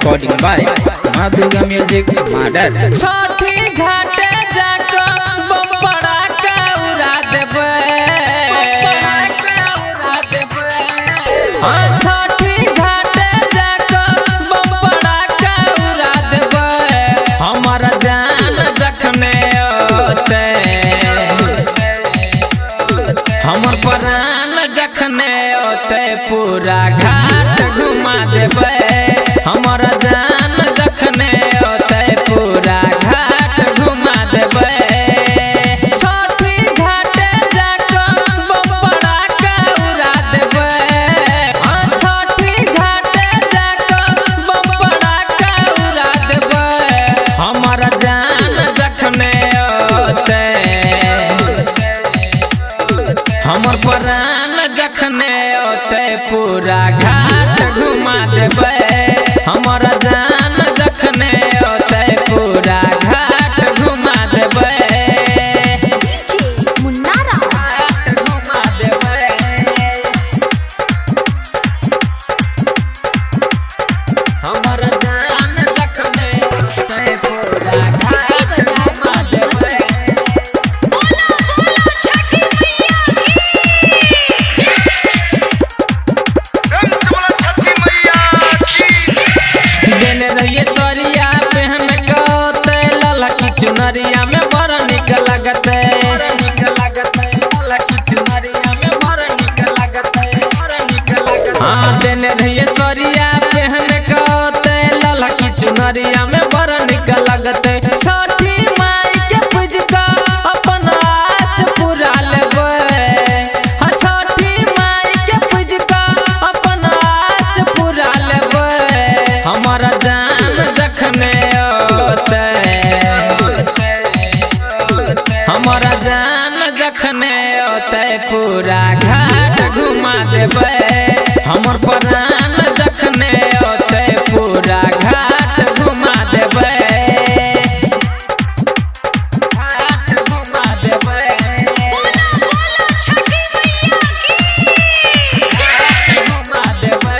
recording by माँ Durga music modern. छठी घाटे जाके बम पड़ाका उड़ा देबे, हाँ छठी घाटे जाके बम पड़ाका उड़ा देबे। हमारा जान जखने ओते, हमर प्राण जखने ओते पूरा घाट घुमा देबे। हमारा जान जखने ओते पूरा घाट घुमा देबे। छठी घाटे जाके बम पड़ाका उड़ा देबे, हाँ छठी घाटे जाके बम पड़ाका उड़ा देबे। हमारा जान जखने ओते, हमर प्राण जखने ओते पूरा घाट घुमा देबे। हमारा जान जखने ओते पूरा घाट घुमा देबे। घुमा देबे, हमारा जान जखने ओते पूरा घाट घुमा देबे। देने रहिए सरिया पे हमें कहते लाला की चुनरिया में बड़ा निक लगते, लाला की चुनरिया में बड़ा निक लगते। हाँ देने रहिए सरिया पे हमें कहते लाला की चुनरिया में बड़ा निक लगते। छठी माई के पूज का अपना आस पूरा लेबे, हाँ छठी माई के पूज का अपना आस पूरा लेबे। हमारा जान जखने ओते, हमारा जान जखने ओते पूरा घाट घुमा देबे। हमर प्राण जखने ओते पूरा घाट घुमा देबे। घाट घुमा देबे, घुमा देबे।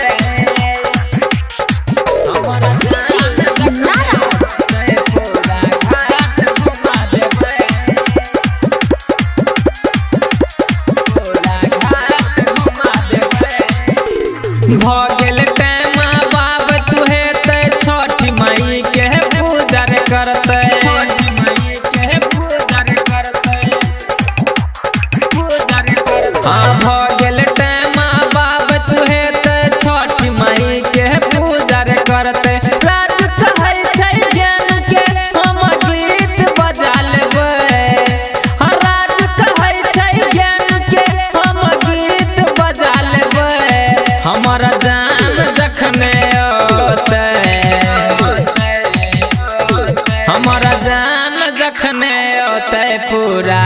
हमारा जान जखने ओते पूरा घाट घुमा देबे। पूरा घाट घुमा देबे। भ गेल टाइम बाब तुहे ते छठी माई के पूजा रे करते, छठी माई के पूजा रे करते, पूजा रे करते। हाँ भ गेल टाइम बाब तुहे ते छठी माई के पूजा रे करते। राज चाहै छै ज्ञान के हम गीत बजा लेबै, हाँ राज चाहै छै ज्ञान के हम गीत बजा लेबै। हमारा जान जखने ओते, हमारा जान जखने ओते पूरा